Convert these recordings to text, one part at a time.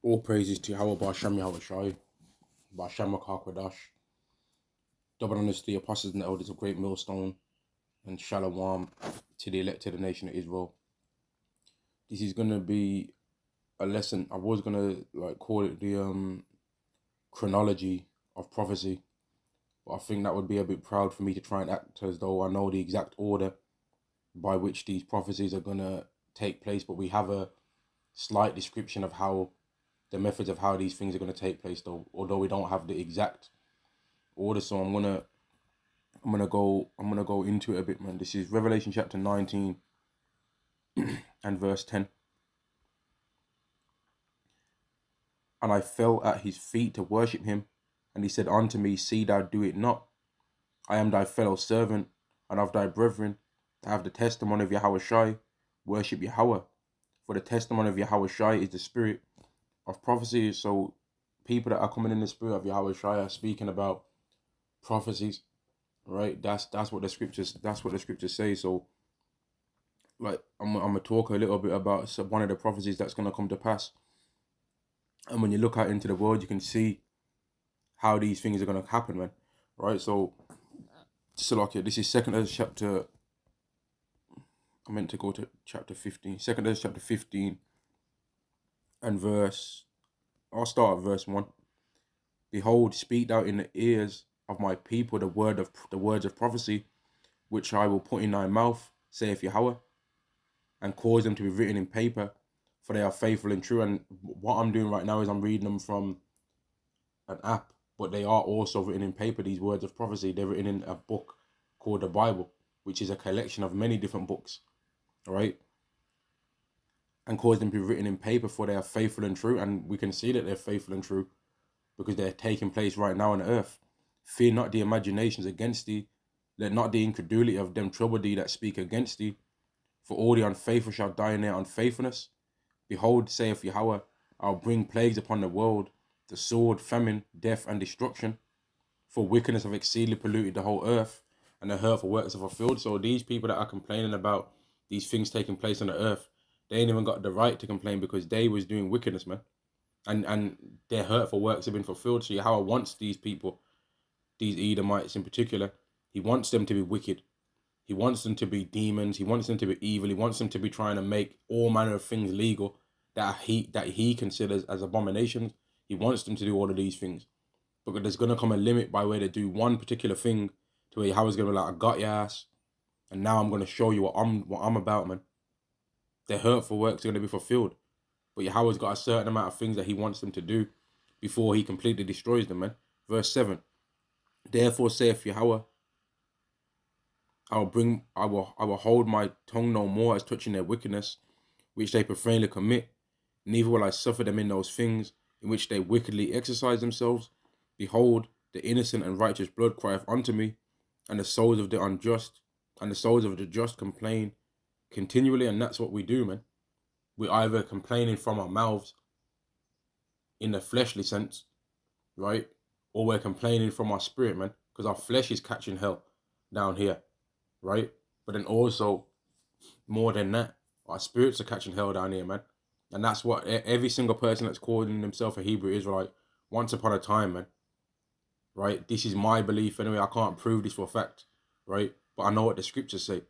All praises to Yahweh Ba'Shem Yahweh Shai, Ba'Shem Makar double honors to the apostles and the elders of Great Millstone, and Shalom to the elected nation of Israel. This is gonna be a lesson. I was gonna call it the chronology of prophecy, but I think that would be a bit proud for me to try and act as though I know the exact order by which these prophecies are gonna take place. But we have a slight description of how the methods of how these things are gonna take place, though, although we don't have the exact order. So I'm gonna go into it a bit, man. This is Revelation chapter 19 and verse 10. And I fell at his feet to worship him, and he said unto me, See thou do it not. I am thy fellow servant and of thy brethren that have the testimony of Yahweh Shai. Worship Yahweh, for the testimony of Yahweh Shai is the spirit of prophecy. So people that are coming in the spirit of Yahweh Shai are speaking about prophecies, right? That's what the scriptures say. So I'm gonna talk a little bit about one of the prophecies that's gonna come to pass. And when you look out into the world, you can see how these things are gonna happen, man. Right? So this is Second Ezra chapter. I meant to go to chapter 15. Second Ezra chapter 15 and verse. I'll start at verse 1. Behold, speak thou in the ears of my people the words of prophecy, which I will put in thy mouth, saith Yahweh, and cause them to be written in paper, for they are faithful and true. And what I'm doing right now is I'm reading them from an app, but they are also written in paper. These words of prophecy, they're written in a book called the Bible, which is a collection of many different books, right? And cause them to be written in paper, for they are faithful and true. And we can see that they're faithful and true because they're taking place right now on earth. Fear not the imaginations against thee, let not the incredulity of them trouble thee that speak against thee. For all the unfaithful shall die in their unfaithfulness. Behold, saith Yahweh, I'll bring plagues upon the world, the sword, famine, death, and destruction. For wickedness have exceedingly polluted the whole earth, and the hurtful works are fulfilled. So these people that are complaining about these things taking place on the earth, they ain't even got the right to complain because they was doing wickedness, man. And their hurtful works have been fulfilled. So Yahweh wants these people, these Edomites in particular, he wants them to be wicked. He wants them to be demons. He wants them to be evil. He wants them to be trying to make all manner of things legal that he considers as abominations. He wants them to do all of these things. But there's going to come a limit by where they do one particular thing to where Yahweh's going to be like, I got your ass. And now I'm going to show you what I'm about, man. Their hurtful works are going to be fulfilled. But Yahweh's got a certain amount of things that he wants them to do before he completely destroys them, man. Verse 7. Therefore saith Yahweh, I will hold my tongue no more as touching their wickedness, which they profanely commit, neither will I suffer them in those things in which they wickedly exercise themselves. Behold, the innocent and righteous blood crieth unto me, and the souls of the unjust and the souls of the just complain continually. And that's what we do, man. We're either complaining from our mouths in the fleshly sense, right? Or we're complaining from our spirit, man, because our flesh is catching hell down here, right? But then also, more than that, our spirits are catching hell down here, man. And that's what every single person that's calling themselves a Hebrew Israelite once upon a time, man. Right? This is my belief anyway. I can't prove this for a fact, right? But I know what the scriptures say.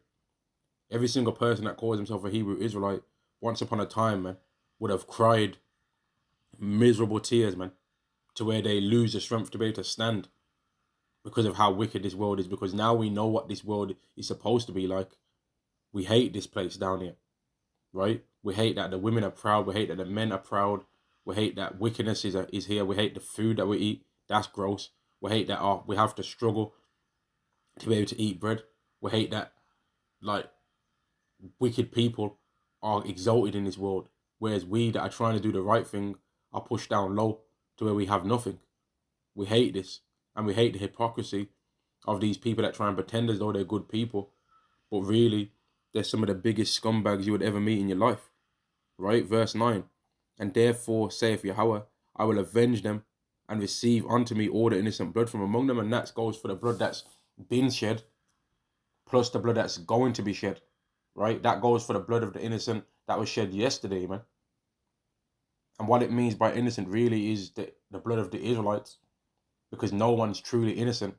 Every single person that calls himself a Hebrew Israelite once upon a time, man, would have cried miserable tears, man, to where they lose the strength to be able to stand because of how wicked this world is. Because now we know what this world is supposed to be like. We hate this place down here, right? We hate that the women are proud. We hate that the men are proud. We hate that wickedness is here. We hate the food that we eat. That's gross. We hate that we have to struggle to be able to eat bread. We hate that wicked people are exalted in this world, whereas we that are trying to do the right thing are pushed down low to where we have nothing. We hate this, and we hate the hypocrisy of these people that try and pretend as though they're good people, but really they're some of the biggest scumbags you would ever meet in your life. Right? Verse 9. And therefore saith Yahweh, I will avenge them and receive unto me all the innocent blood from among them. And that goes for the blood that's been shed, plus the blood that's going to be shed. Right? That goes for the blood of the innocent that was shed yesterday, man. And what it means by innocent really is the blood of the Israelites, because no one's truly innocent.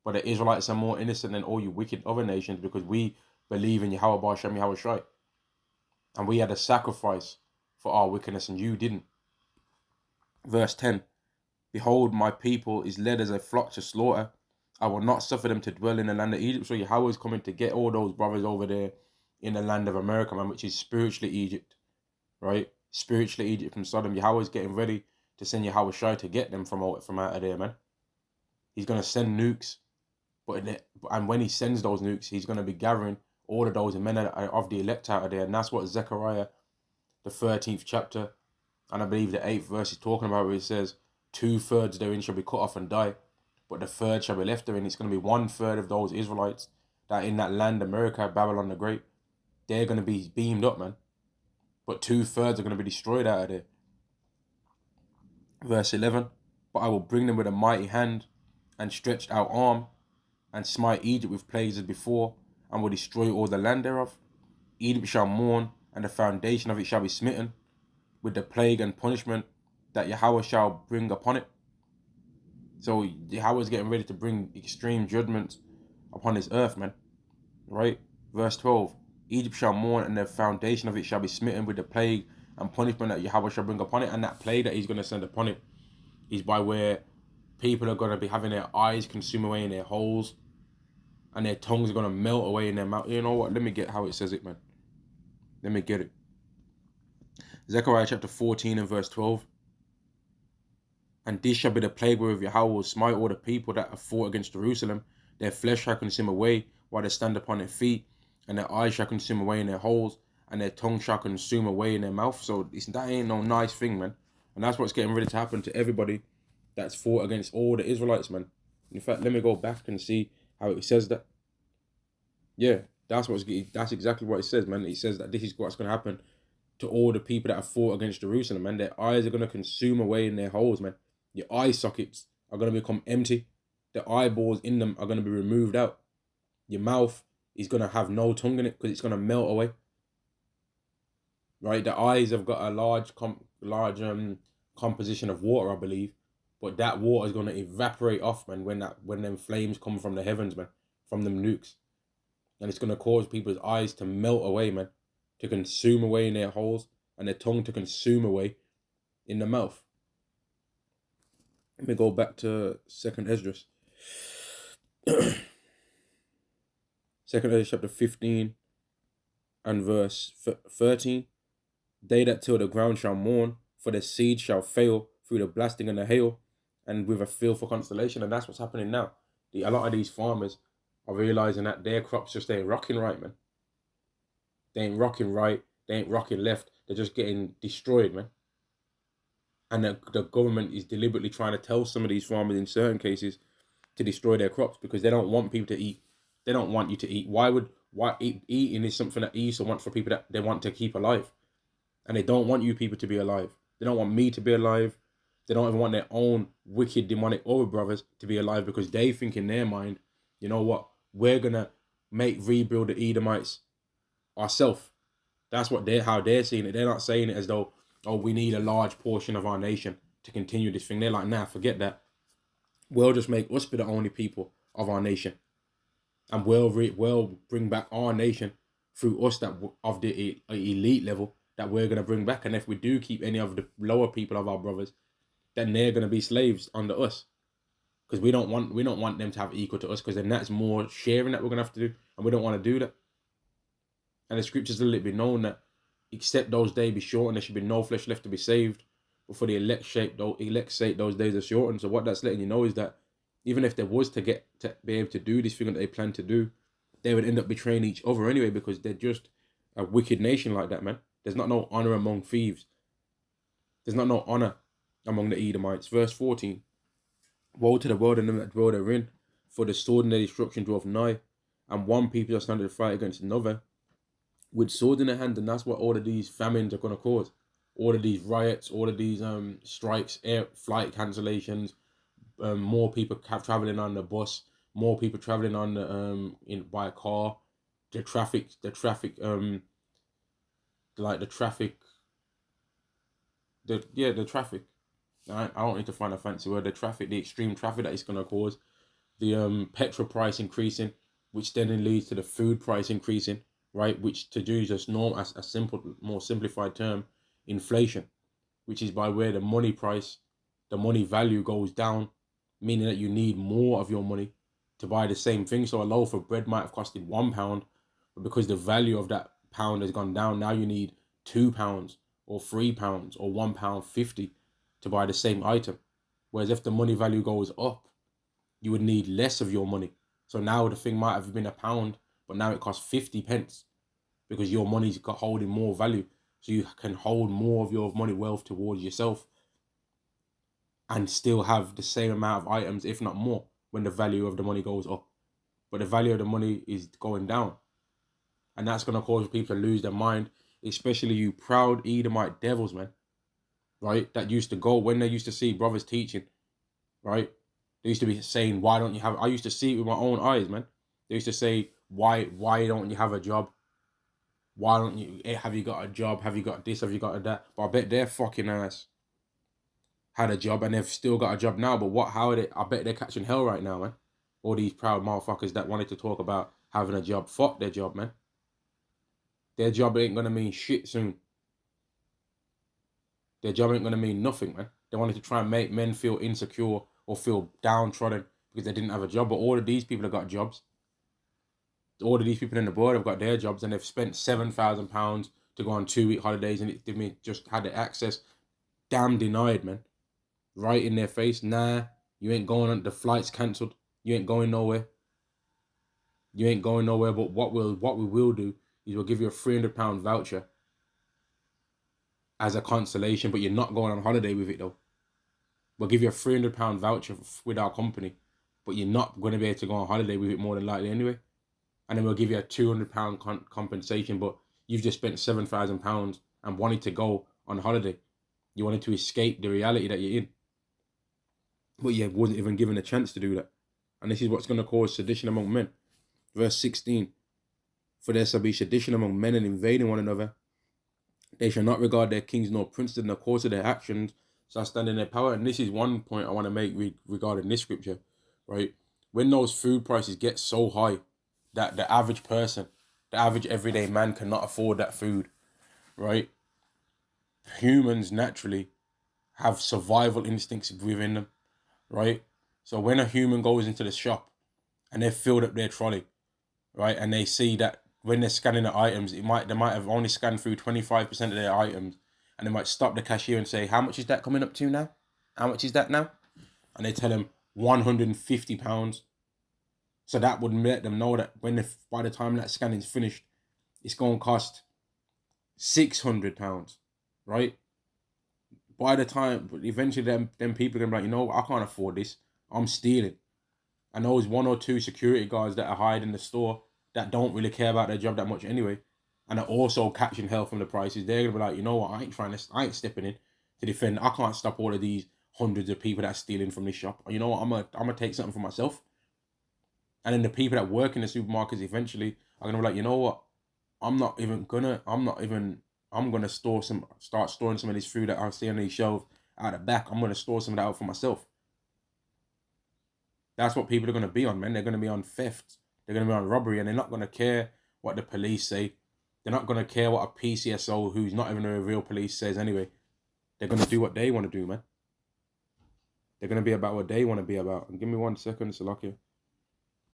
But the Israelites are more innocent than all you wicked other nations, because we believe in Yahweh Bar Shem Yahweh Shai. And we had a sacrifice for our wickedness, and you didn't. Verse 10, behold, my people is led as a flock to slaughter. I will not suffer them to dwell in the land of Egypt. So Yahweh is coming to get all those brothers over there in the land of America, man, which is spiritually Egypt, right? Spiritually Egypt from Sodom. Yahweh is getting ready to send Yahweh Shai to get them from out of there, man. He's going to send nukes. And when he sends those nukes, he's going to be gathering all of those men of the elect out of there. And that's what Zechariah, the 13th chapter, and I believe the 8th verse is talking about, where it says, 2/3 therein shall be cut off and die, but the third shall be left therein. It's going to be 1/3 of those Israelites that in that land, America, Babylon the Great, they're going to be beamed up, man. But 2/3 are going to be destroyed out of there. Verse 11, but I will bring them with a mighty hand and stretched out arm, and smite Egypt with plagues as before, and will destroy all the land thereof. Egypt shall mourn, and the foundation of it shall be smitten, with the plague and punishment that Yahweh shall bring upon it. So Yahweh is getting ready to bring extreme judgments upon this earth, man. Right? Verse 12, Egypt shall mourn, and the foundation of it shall be smitten with the plague and punishment that Yahweh shall bring upon it. And that plague that he's going to send upon it is by where people are going to be having their eyes consumed away in their holes, and their tongues are going to melt away in their mouth. You know what? Let me get how it says it, man. Let me get it. Zechariah chapter 14 and verse 12. And this shall be the plague wherewith Yahweh will smite all the people that have fought against Jerusalem. Their flesh shall consume away while they stand upon their feet, and their eyes shall consume away in their holes, and their tongue shall consume away in their mouth. So that ain't no nice thing, man. And that's what's getting ready to happen to everybody that's fought against all the Israelites, man. In fact, let me go back and see how it says that. Yeah, that's exactly what it says, man. It says that this is what's going to happen to all the people that have fought against Jerusalem, man. Their eyes are going to consume away in their holes, man. Your eye sockets are going to become empty. The eyeballs in them are going to be removed out. Your mouth is going to have no tongue in it because it's going to melt away. Right? The eyes have got a large composition of water, I believe, but that water is going to evaporate off, man, when them flames come from the heavens, man, from them nukes. And it's going to cause people's eyes to melt away, man, to consume away in their holes, and their tongue to consume away in the mouth. Let me go back to 2nd Esdras. 2nd Esdras chapter 15 and verse 13. They that till the ground shall mourn, for the seed shall fail through the blasting and the hail, and with a fearful constellation. And that's what's happening now. A lot of these farmers are realizing that their crops just ain't rocking right, man. They ain't rocking right. They ain't rocking left. They're just getting destroyed, man. And the government is deliberately trying to tell some of these farmers in certain cases to destroy their crops because they don't want people to eat. They don't want you to eat. Eating is something that Esau wants for people that they want to keep alive. And they don't want you people to be alive. They don't want me to be alive. They don't even want their own wicked demonic over brothers to be alive, because they think in their mind, you know what, we're going to rebuild the Edomites ourselves. That's how they're seeing it. They're not saying it as though, oh, we need a large portion of our nation to continue this thing. They're like, nah, forget that. We'll just make us be the only people of our nation. And we'll bring back our nation through us that of the elite level that we're going to bring back. And if we do keep any of the lower people of our brothers, then they're going to be slaves under us. Because we don't want them to have equal to us, because then that's more sharing that we're going to have to do. And we don't want to do that. And the scriptures let it be known that except those days be shortened, there should be no flesh left to be saved. But for the elect's sake, those days are shortened. So what that's letting you know is that even if there was to be able to do this thing that they plan to do, they would end up betraying each other anyway, because they're just a wicked nation like that, man. There's not no honor among thieves. There's not no honor among the Edomites. Verse 14. Woe to the world and them that dwell therein, for the sword and their destruction dwell nigh, and one people shall stand to fight against another with sword in their hand. And that's what all of these famines are going to cause. All of these riots, all of these strikes, air flight cancellations, more people traveling on the bus, more people traveling on the by car, the traffic, The traffic. I don't need to find a fancy word. The traffic, the extreme traffic that it's gonna cause, the petrol price increasing, which then leads to the food price increasing, right? Which to do just norm as a simple, more simplified term, inflation, which is by where the money price, the money value goes down, meaning that you need more of your money to buy the same thing. So a loaf of bread might have costed £1, but because the value of that pound has gone down, now you need £2 or £3 or £1.50 to buy the same item. Whereas if the money value goes up, you would need less of your money. So now the thing might have been £1, but now it costs 50p because your money's got holding more value. So you can hold more of your money wealth towards yourself and still have the same amount of items, if not more, when the value of the money goes up. But the value of the money is going down. And that's going to cause people to lose their mind, especially you proud Edomite devils, man, right? That used to go, when they used to see brothers teaching, right? They used to be saying, why don't you have, I used to see it with my own eyes, man. They used to say, why don't you have a job? Why don't you, have you got a job? Have you got this? Have you got that? But I bet their fucking ass had a job and they've still got a job now. But how are they? I bet they're catching hell right now, man. All these proud motherfuckers that wanted to talk about having a job. Fuck their job, man. Their job ain't gonna mean shit soon. Their job ain't gonna mean nothing, man. They wanted to try and make men feel insecure or feel downtrodden because they didn't have a job. But all of these people have got jobs. All of these people in the board have got their jobs and they've spent £7,000 to go on 2-week holidays and they just had the access. Damn denied, man. Right in their face. Nah, you ain't going on. The flight's cancelled. You ain't going nowhere. You ain't going nowhere. But what we will do is we'll give you a £300 voucher as a consolation, but you're not going on holiday with it though. We'll give you a £300 voucher with our company, but you're not going to be able to go on holiday with it more than likely anyway. And then we'll give you a £200 compensation, but you've just spent £7,000 and wanted to go on holiday. You wanted to escape the reality that you're in, but you wasn't even given a chance to do that. And this is what's going to cause sedition among men. Verse 16, for there shall be sedition among men and invading one another. They shall not regard their kings nor princes, in the course of their actions shall stand in their power. And this is one point I want to make regarding this scripture, right? When those food prices get so high that the average person, the average everyday man cannot afford that food, right? Humans naturally have survival instincts within them, right? So when a human goes into the shop and they've filled up their trolley, right, and they see that when they're scanning the items, they might have only scanned through 25% of their items, and they might stop the cashier and say, how much is that coming up to now? How much is that now? And they tell them £150. So that would let them know that by the time that scanning is finished, it's going to cost £600, right? By the time, eventually them people are going to be like, you know, I can't afford this. I'm stealing. And those one or two security guards that are hiding in the store that don't really care about their job that much anyway, and are also catching hell from the prices, they're gonna be like, you know what, I ain't stepping in to defend. I can't stop all of these hundreds of people that are stealing from this shop. You know what, I'm gonna take something for myself. And then the people that work in the supermarkets eventually are gonna be like, you know what, I'm gonna start storing some of this food that I see on these shelves out the back. I'm gonna store some of that out for myself. That's what people are going to be on, man. They're going to be on theft. They're going to be on robbery, and they're not going to care what the police say. They're not going to care what a PCSO, who's not even a real police, says anyway. They're going to do what they want to do, man. They're going to be about what they want to be about. And give me 1 second, Salakia.